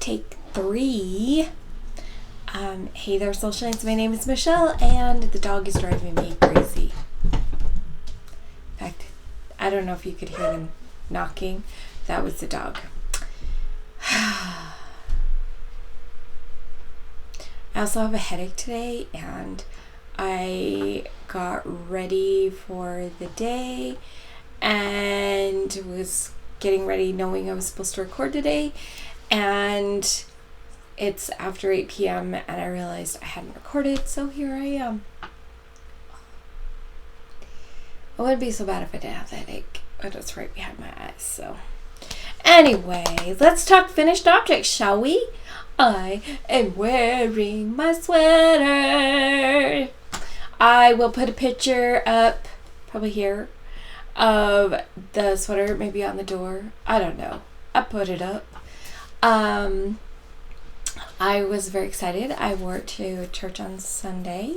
take 3. Hey there, Socialites. My name is Michelle, and the dog is driving me crazy. In fact, I don't know if you could hear them knocking. That was the dog. I also have a headache today, and I got ready for the day and was getting ready knowing I was supposed to record today, and it's after 8 p.m. and I realized I hadn't recorded, so here I am. It wouldn't be so bad if I didn't have the headache, but it's right behind my eyes. So anyway, let's talk finished objects, shall we? I am wearing my sweater. I will put a picture up, probably here, of the sweater, maybe on the door. I don't know. I put it up. I was very excited. I wore it to church on Sunday,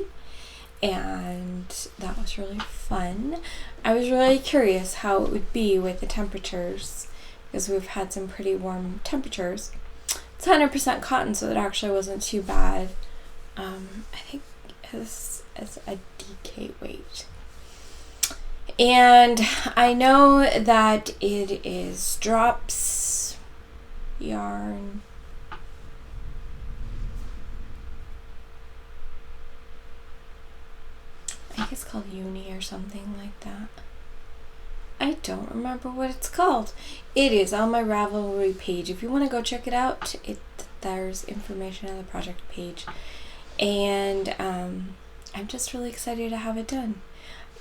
and that was really fun. I was really curious how it would be with the temperatures, because we've had some pretty warm temperatures. It's 100% cotton, so it actually wasn't too bad. I think it's a DK weight. And I know that it is drops yarn. I think it's called Uni or something like that. I don't remember what it's called. It is on my Ravelry page. If you want to go check it out, there's information on the project page. And I'm just really excited to have it done.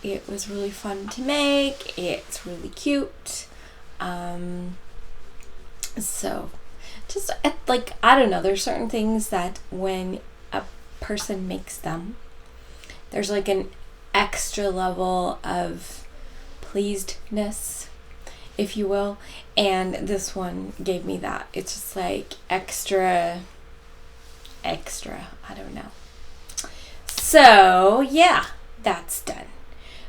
It was really fun to make. It's really cute. So just like, I don't know, there's certain things that when a person makes them, there's like an extra level of pleasedness, if you will, and this one gave me that. It's just like extra, I don't know. So yeah, that's done.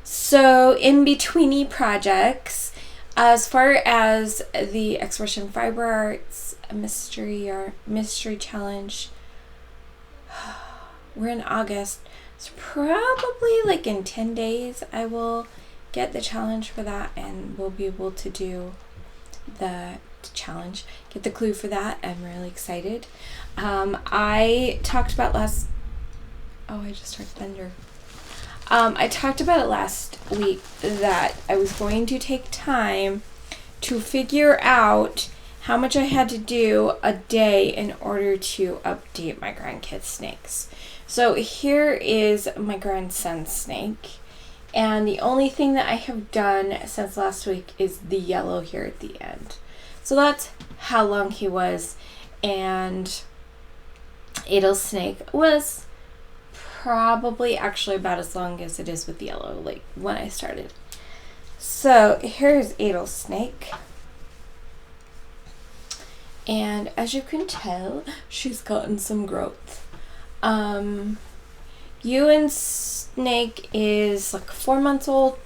So in betweeny projects, as far as the Expression Fiber Arts mystery challenge, we're in August. So probably like in 10 days I will get the challenge for that, and we'll be able to do the challenge, get the clue for that. I'm really excited. I talked about I just heard thunder. I talked about it last week that I was going to take time to figure out how much I had to do a day in order to update my grandkids' snakes. So here is my grandson's snake, and the only thing that I have done since last week is the yellow here at the end. So that's how long he was, and Adel's snake was probably actually about as long as it is with the yellow, like when I started. So here's Adel's snake. And as you can tell, she's gotten some growth. Ewan's snake is like 4 months old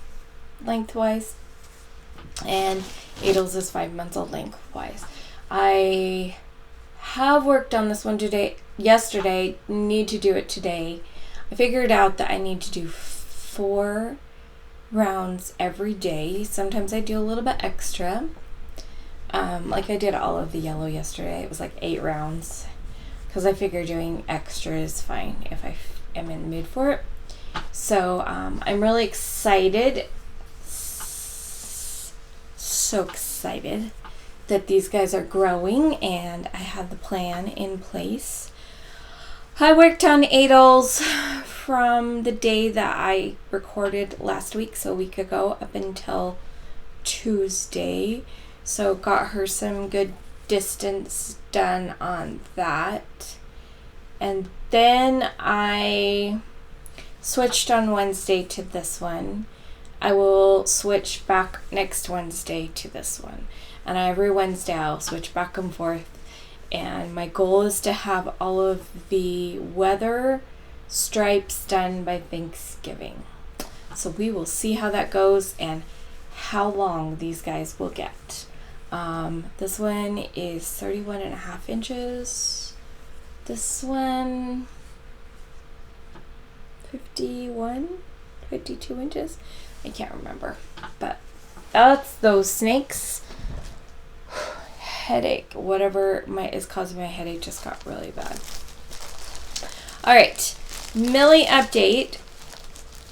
lengthwise, and Adel's is 5 months old lengthwise. I have worked on this one yesterday, need to do it today. I figured out that I need to do 4 rounds every day. Sometimes I do a little bit extra. Like I did all of the yellow yesterday. It was like 8 rounds. Because I figure doing extra is fine if I am in the mood for it. So I'm really excited. So excited that these guys are growing, and I have the plan in place. I worked on Adel's from the day that I recorded last week, so a week ago, up until Tuesday. So got her some good distance done on that. And then I switched on Wednesday to this one. I will switch back next Wednesday to this one. And every Wednesday I'll switch back and forth. And my goal is to have all of the weather stripes done by Thanksgiving. So we will see how that goes and how long these guys will get. This one is 31.5 inches. This one 52 inches. I can't remember, but that's those snakes. Headache, whatever is causing my headache just got really bad. All right, Millie update.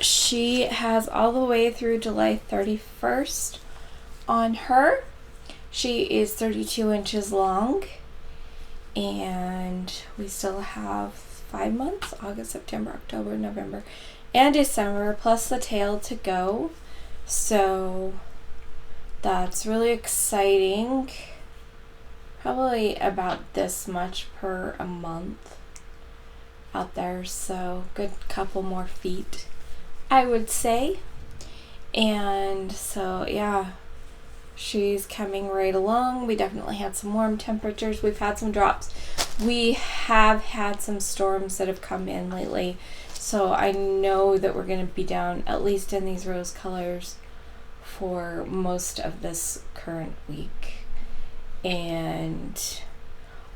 She has all the way through July 31st on her. She is 32 inches long, and we still have 5 months, August, September, October, November, and December, plus the tail to go. So that's really exciting. Probably about this much per a month out there, so good couple more feet, I would say. And so yeah, she's coming right along. We definitely had some warm temperatures. We've had some drops. We have had some storms that have come in lately, so I know that we're going to be down, at least in these rose colors, for most of this current week. And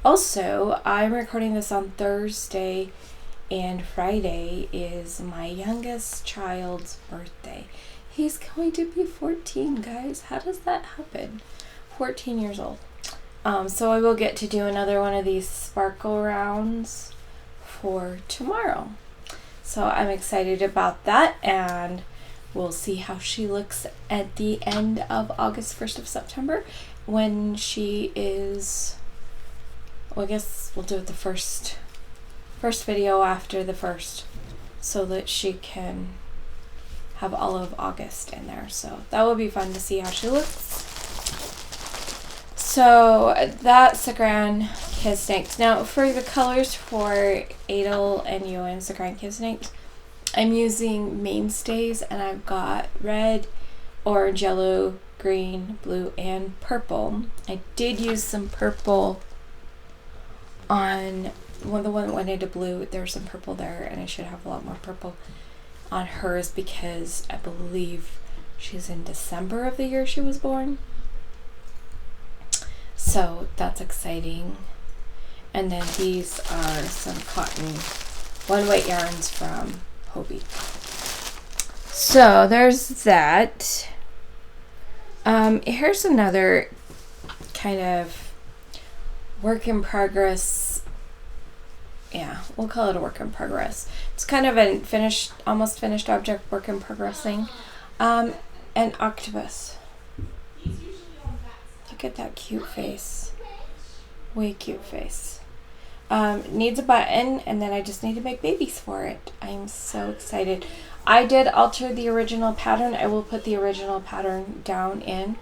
also, I'm recording this on Thursday, and Friday is my youngest child's birthday. He's going to be 14, guys. How does that happen? 14 years old. So I will get to do another one of these sparkle rounds for tomorrow. So I'm excited about that, and we'll see how she looks at the end of August, 1st of September, when she is, well, I guess we'll do it the first video after the 1st, so that she can have all of August in there. So that will be fun to see how she looks. So that's the Grand Kiss Snakes. Now for the colors for Adel and Ewan's the Grand Kiss Snakes, I'm using mainstays, and I've got red, orange, yellow, green, blue, and purple. I did use some purple on the one that went into blue. There's some purple there, and I should have a lot more purple on hers because I believe she's in December of the year she was born. So that's exciting. And then these are some cotton one weight yarns from Hobie. So there's that. Here's another kind of work in progress. Yeah, we'll call it a work in progress. It's kind of a almost finished object work in progress thing. An octopus. Look at that cute face. Way cute face. Needs a button, and then I just need to make babies for it. I'm so excited. I did alter the original pattern. I will put the original pattern down in.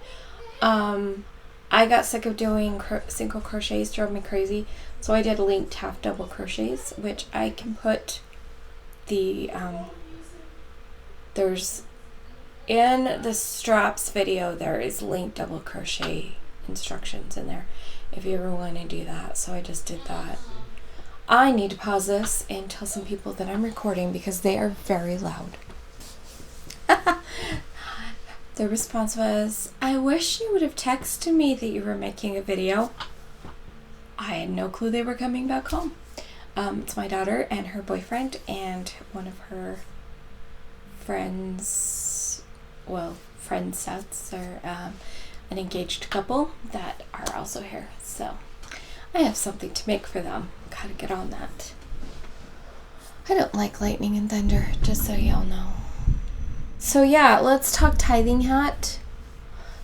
I got sick of doing single crochets, drove me crazy. So I did linked half double crochets, which I can put the, there's, in the straps video, there is linked double crochet instructions in there if you ever want to do that. So I just did that. I need to pause this and tell some people that I'm recording because they are very loud. The response was, I wish you would have texted me that you were making a video. I had no clue they were coming back home. It's my daughter and her boyfriend and one of her friends, friend sets. They're an engaged couple that are also here. So I have something to make for them. Gotta get on that. I don't like lightning and thunder, just so y'all know. So yeah, let's talk tithing hat.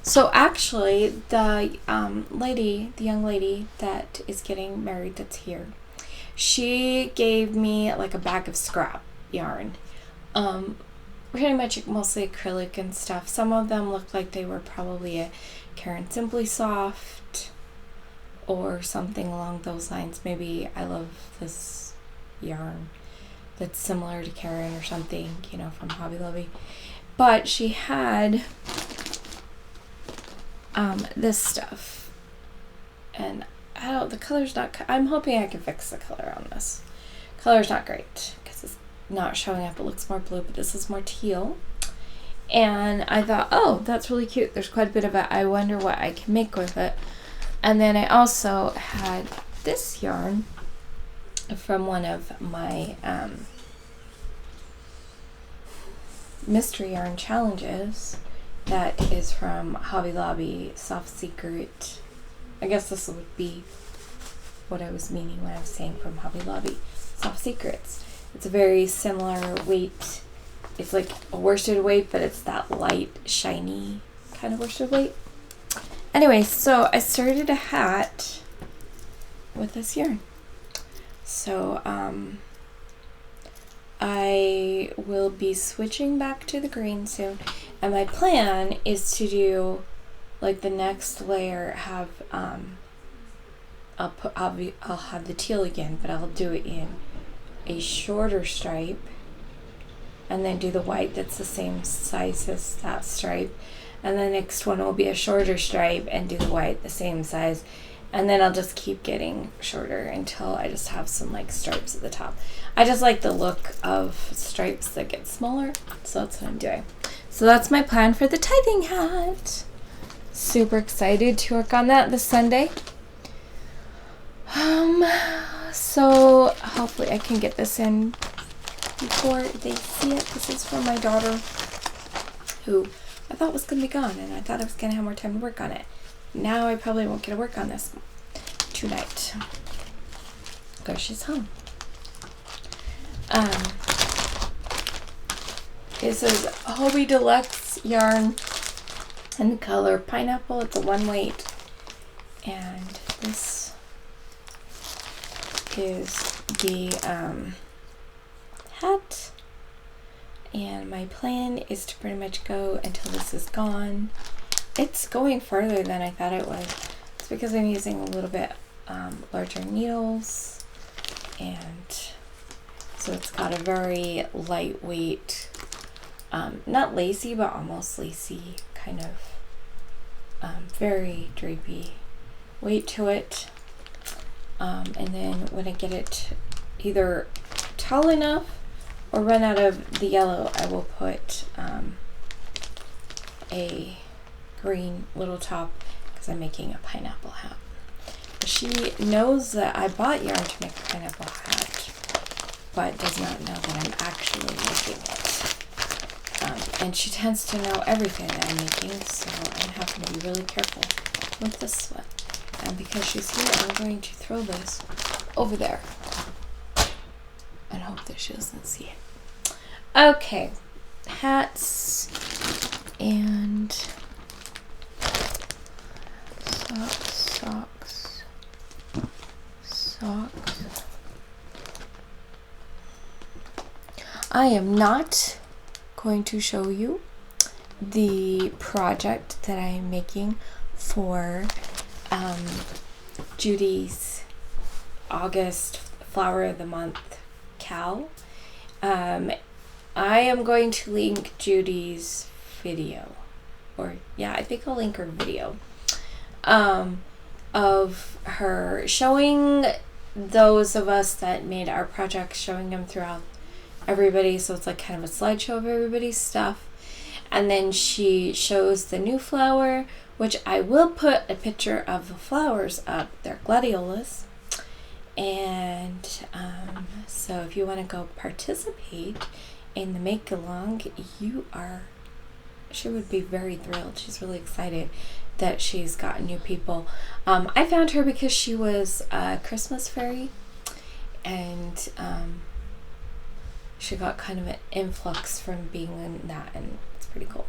So actually, the young lady that is getting married that's here, she gave me like a bag of scrap yarn. Pretty much mostly acrylic and stuff. Some of them looked like they were probably a Karen Simply Soft or something along those lines. Maybe I love this yarn that's similar to Karen or something, from Hobby Lobby. But she had this stuff, and the color's not, I'm hoping I can fix the color on this. Color's not great because it's not showing up. It looks more blue, but this is more teal. And I thought, oh, that's really cute. There's quite a bit of it. I wonder what I can make with it. And then I also had this yarn from one of my mystery yarn challenges that is from Hobby Lobby Soft Secret. I guess this would be what I was meaning when I was saying from Hobby Lobby Soft Secrets. It's a very similar weight. It's like a worsted weight, but it's that light, shiny kind of worsted weight. Anyway, so I started a hat with this yarn. So I will be switching back to the green soon, and my plan is to do like the next layer have I'll have the teal again, but I'll do it in a shorter stripe, and then do the white that's the same size as that stripe, and the next one will be a shorter stripe and do the white the same size, and then I'll just keep getting shorter until I just have some like stripes at the top. I just like the look of stripes that get smaller, so that's what I'm doing. So that's my plan for the tithing hat. Super excited to work on that this Sunday. So hopefully I can get this in before they see it. This is for my daughter, who I thought was going to be gone, and I thought I was going to have more time to work on it. Now I probably won't get to work on this tonight because she's home. This is Hobie Deluxe yarn in the color Pineapple. It's a 1 weight, and this is the hat, and my plan is to pretty much go until this is gone. It's going further than I thought it was. It's because I'm using a little bit larger needles, and so it's got a very lightweight, not lacy, but almost lacy kind of very drapey weight to it. And then when I get it either tall enough or run out of the yellow, I will put a green little top, because I'm making a pineapple hat. She knows that I bought yarn to make a pineapple hat, but does not know that I'm actually making it. And she tends to know everything that I'm making, so I'm having to be really careful with this one. And because she's here, I'm going to throw this over there and hope that she doesn't see it. Okay, hats and socks. I am not going to show you the project that I am making for Judy's August Flower of the Month cowl. I am going to link Judy's video, or yeah, I think I'll link her video of her showing those of us that made our projects, showing them throughout everybody, so it's like kind of a slideshow of everybody's stuff. And then she shows the new flower, which I will put a picture of the flowers up. They're gladiolas. And so if you want to go participate in the make-along, she would be very thrilled. She's really excited that she's got new people. I found her because she was a Christmas fairy, and she got kind of an influx from being in that, and it's pretty cool.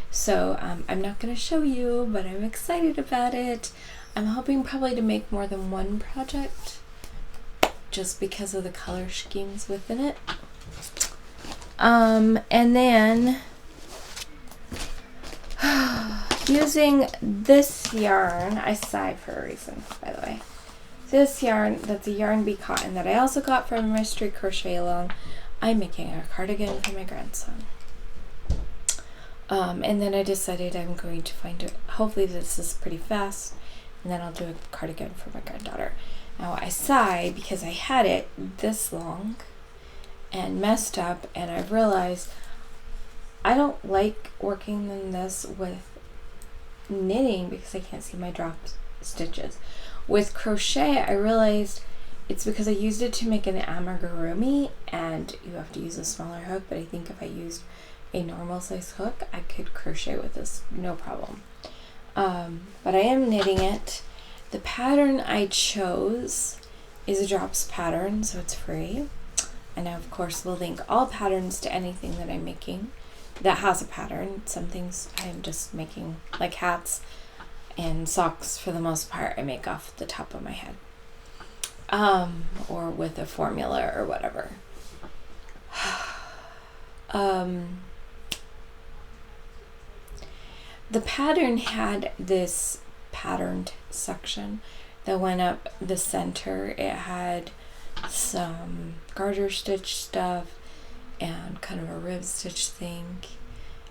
So I'm not going to show you, but I'm excited about it. I'm hoping probably to make more than one project, just because of the color schemes within it. And then using this yarn, I sigh for a reason, by the way. This yarn, that's a Yarn Bee cotton that I also got from my street crochet along. I'm making a cardigan for my grandson. And then I decided I'm going to find it. Hopefully this is pretty fast, and then I'll do a cardigan for my granddaughter. Now I sigh because I had it this long and messed up, and I realized I don't like working in this with knitting because I can't see my drop stitches. With crochet, I realized it's because I used it to make an amigurumi, and you have to use a smaller hook, but I think if I used a normal size hook, I could crochet with this no problem. But I am knitting it. The pattern I chose is a drops pattern, so it's free. And I, of course, will link all patterns to anything that I'm making that has a pattern. Some things I'm just making, like hats and socks, for the most part, I make off the top of my head. Or with a formula or whatever. The pattern had this patterned section that went up the center. It had some garter stitch stuff and kind of a rib stitch thing,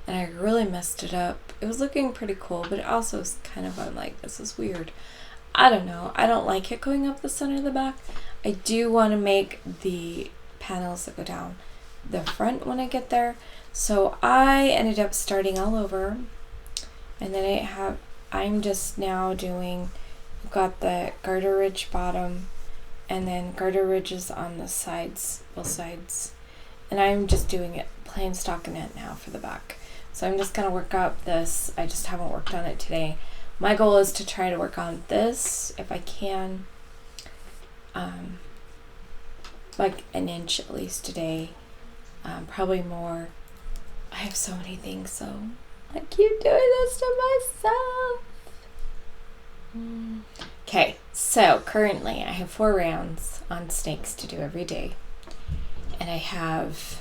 and I really messed it up. It was looking pretty cool, but it also was kind of, I'm like, this is weird. I don't know. I don't like it going up the center of the back. I do want to make the panels that go down the front when I get there. So I ended up starting all over, and then I'm just now doing, I've got the garter ridge bottom and then garter ridges on the sides, both sides. And I'm just doing it plain stockinette now for the back. So I'm just going to work up this. I just haven't worked on it today. My goal is to try to work on this if I can, like an inch at least today, probably more. I have so many things, so I keep doing this to myself. Okay, so currently I have 4 rounds on snakes to do every day, and I have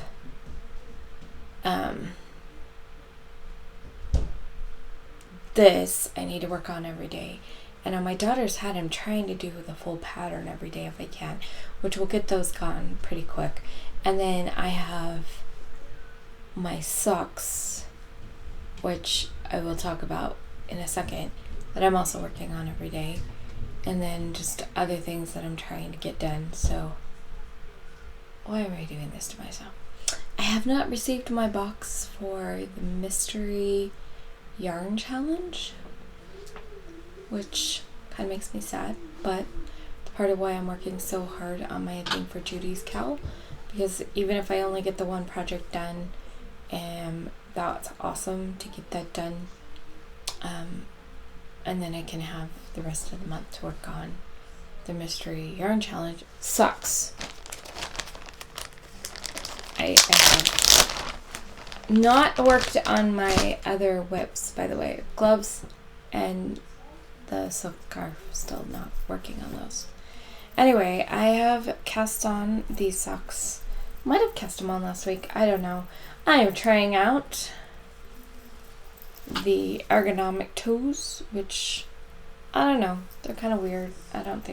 this I need to work on every day. And on my daughter's hat, I'm trying to do the full pattern every day if I can, which will get those gone pretty quick. And then I have my socks, which I will talk about in a second, that I'm also working on every day. And then just other things that I'm trying to get done. So why am I doing this to myself? I have not received my box for the mystery yarn challenge, which kind of makes me sad, but part of why I'm working so hard on my thing for Judy's cowl, because even if I only get the one project done, that's awesome to get that done, and then I can have the rest of the month to work on the mystery yarn challenge. Sucks. I have not worked on my other whips, by the way. Gloves and the silk scarf, still not working on those. Anyway, I have cast on these socks. Might have cast them on last week. I don't know. I am trying out the ergonomic toes, which I don't know. They're kind of weird. I don't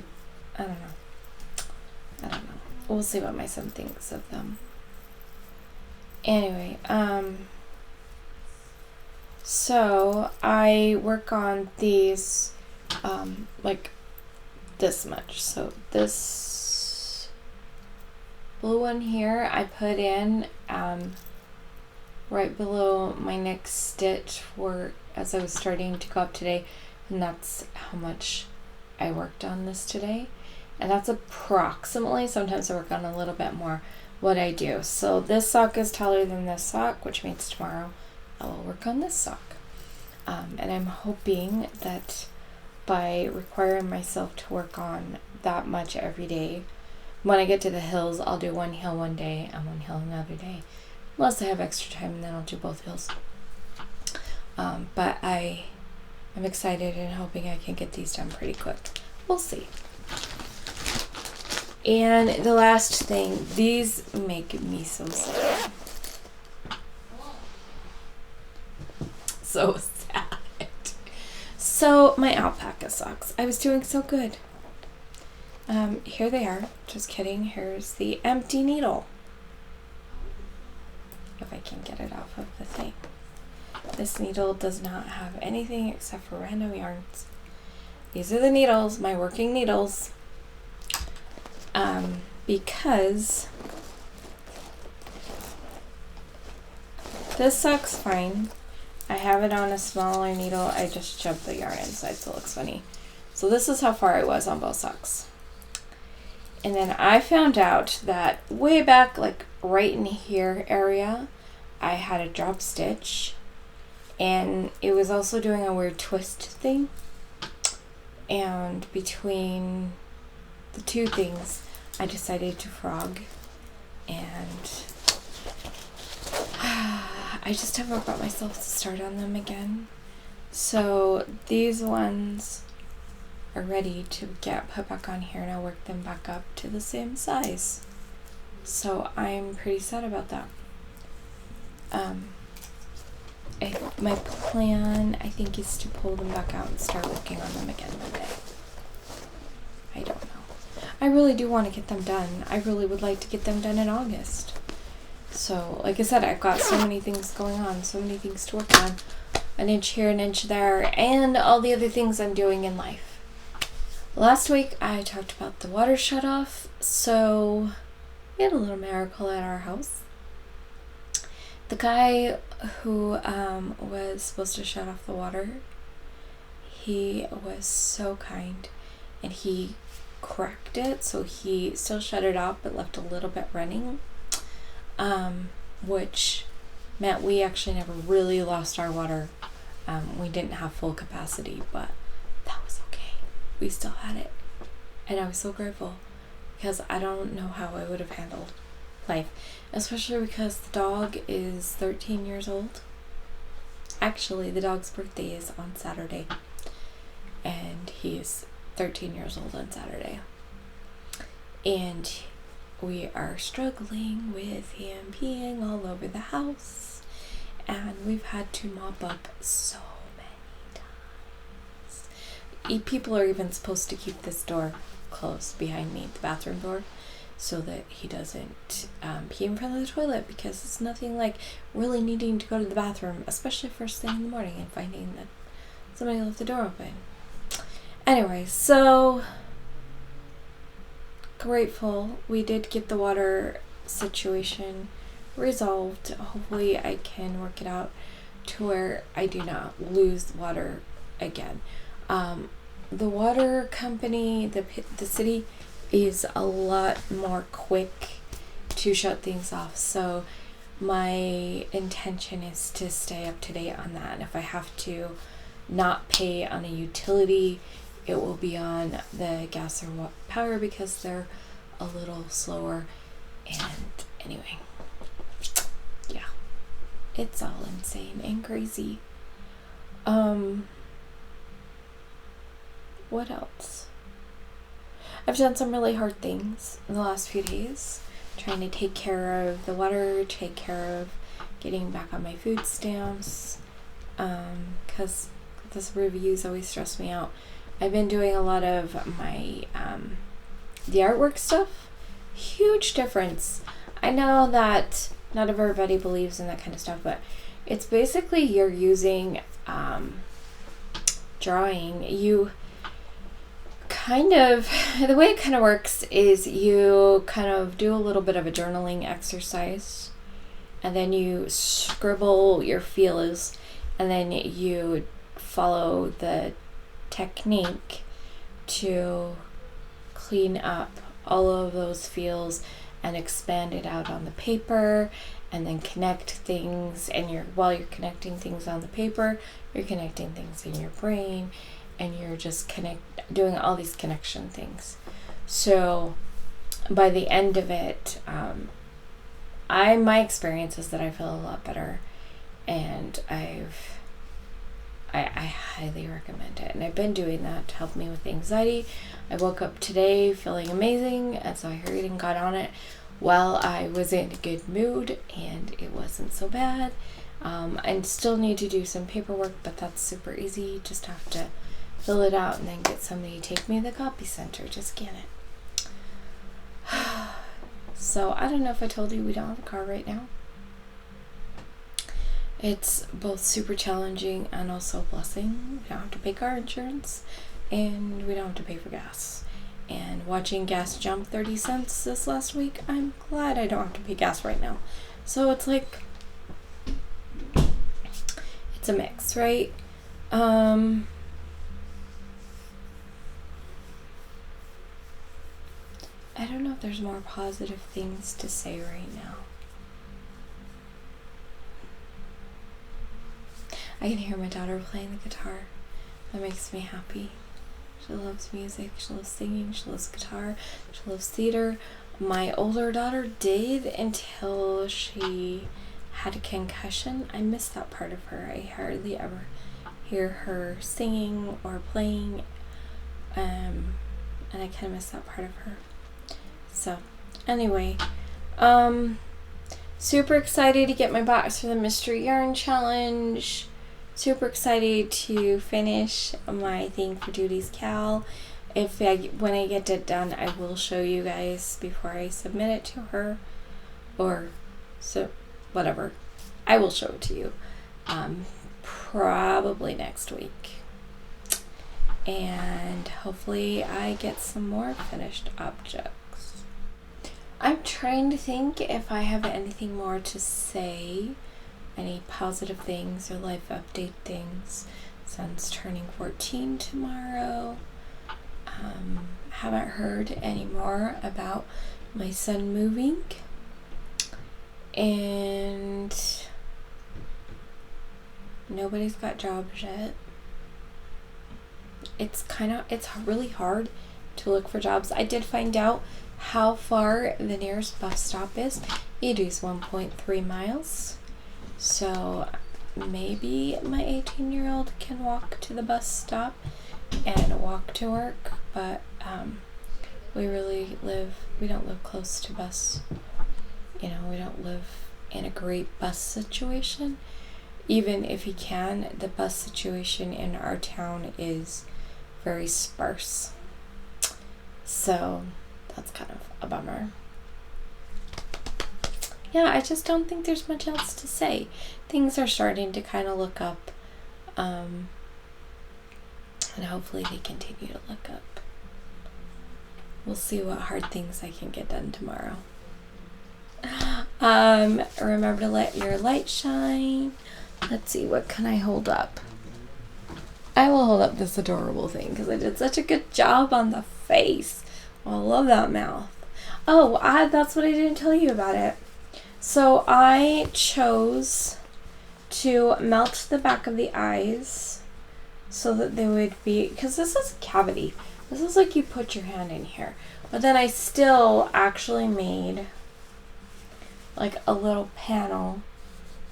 know. We'll see what my son thinks of them. Anyway, so I work on these, like this much. So this blue one here, I put in, right below my next stitch as I was starting to go up today. And that's how much I worked on this today. And that's approximately, sometimes I work on a little bit more, what I do. So this sock is taller than this sock, which means tomorrow I will work on this sock. And I'm hoping that by requiring myself to work on that much every day, when I get to the hills, I'll do one hill one day and one hill another day. Unless I have extra time, and then I'll do both hills. But I'm excited and hoping I can get these done pretty quick. We'll see. And the last thing, these make me so sad. So sad. So my alpaca socks. I was doing so good. Here they are. Just kidding. Here's the empty needle. If I can get it off of the thing. This needle does not have anything except for random yarns. These are the needles, my working needles. Because This sucks fine. I have it on a smaller needle. I just shoved the yarn inside so it looks funny. So this is how far I was on both socks. And then I found out that way back, like right in here area, I had a drop stitch. And it was also doing a weird twist thing. And between the two things, I decided to frog. And I just haven't brought myself to start on them again. So these ones are ready to get put back on here, and I'll work them back up to the same size. So I'm pretty sad about that. My plan, I think, is to pull them back out and start working on them again one day. I don't know. I really do want to get them done. I really would like to get them done in August. So, like I said, I've got so many things going on, so many things to work on. An inch here, an inch there, and all the other things I'm doing in life. Last week, I talked about the water shut off, so we had a little miracle at our house. The guy who was supposed to shut off the water, he was so kind, and he cracked it, so he still shut it off but left a little bit running, which meant we actually never really lost our water. We didn't have full capacity, but that was okay. We still had it, and I was so grateful, because I don't know how I would have handled life, especially because the dog is 13 years old. Actually, the dog's birthday is on Saturday, and he's 13 years old on Saturday, and we are struggling with him peeing all over the house, and we've had to mop up so many times. People are even supposed to keep this door closed behind me, the bathroom door, so that he doesn't pee in front of the toilet, because it's nothing like really needing to go to the bathroom, especially first thing in the morning, and finding that somebody left the door open. Anyway, so grateful we did get the water situation resolved. Hopefully I can work it out to where I do not lose water again. The water company, the city, is a lot more quick to shut things off, so my intention is to stay up to date on that, and if I have to not pay on a utility, it will be on the gas or power, because they're a little slower. And anyway, yeah, it's all insane and crazy. What else? I've done some really hard things in the last few days, trying to take care of the water, take care of getting back on my food stamps, because this reviews always stress me out. I've been doing a lot of my the artwork stuff. Huge difference. I know that not everybody believes in that kind of stuff, but it's basically you're using drawing. You kind of, the way it kind of works is you kind of do a little bit of a journaling exercise, and then you scribble your feels, and then you follow the technique to clean up all of those feels and expand it out on the paper, and then connect things, and while you're connecting things on the paper, you're connecting things in your brain, and you're just doing all these connection things. So by the end of it, my experience is that I feel a lot better, and I highly recommend it. And I've been doing that to help me with anxiety. I woke up today feeling amazing, and so I hurried and got on it while I was in a good mood, and it wasn't so bad. I still need to do some paperwork, but that's super easy. Just have to fill it out and then get somebody to take me to the copy center to scan it. So I don't know if I told you we don't have a car right now. It's both super challenging and also a blessing. We don't have to pay car insurance, and we don't have to pay for gas. And watching gas jump 30 cents this last week, I'm glad I don't have to pay gas right now. So it's like it's a mix, right? I don't know if there's more positive things to say right now. I can hear my daughter playing the guitar. That makes me happy. She loves music, she loves singing, she loves guitar, she loves theater. My older daughter did until she had a concussion. I miss that part of her. I hardly ever hear her singing or playing, and I kind of miss that part of her. So, anyway, super excited to get my box for the Mystery Yarn Challenge. Super excited to finish my thing for Duty's Cal. When I get it done, I will show you guys before I submit it to her, or so whatever. I will show it to you, probably next week, and hopefully I get some more finished objects. I'm trying to think if I have anything more to say. Any positive things or life update things. Son's turning 14 tomorrow. Haven't heard any more about my son moving. And nobody's got jobs yet. It's really hard to look for jobs. I did find out how far the nearest bus stop is. It is 1.3 miles. So maybe my 18-year-old can walk to the bus stop and walk to work, but we don't live close to bus. We don't live in a great bus situation. Even if he can, the bus situation in our town is very sparse. So that's kind of a bummer. Yeah, I just don't think there's much else to say. Things are starting to kind of look up, and hopefully they continue to look up. We'll see what hard things I can get done tomorrow. Remember to let your light shine. Let's see, what can I hold up? I will hold up this adorable thing because I did such a good job on the face. Oh, I love that mouth. Oh, that's what I didn't tell you about it. So I chose to melt the back of the eyes so that they would be, because this is a cavity. This is like you put your hand in here. But then I still actually made like a little panel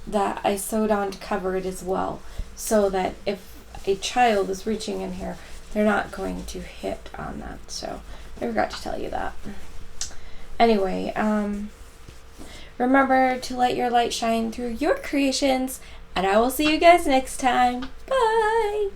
that I sewed on to cover it as well, so that if a child is reaching in here, they're not going to hit on that. So I forgot to tell you that. Anyway, remember to let your light shine through your creations, and I will see you guys next time. Bye!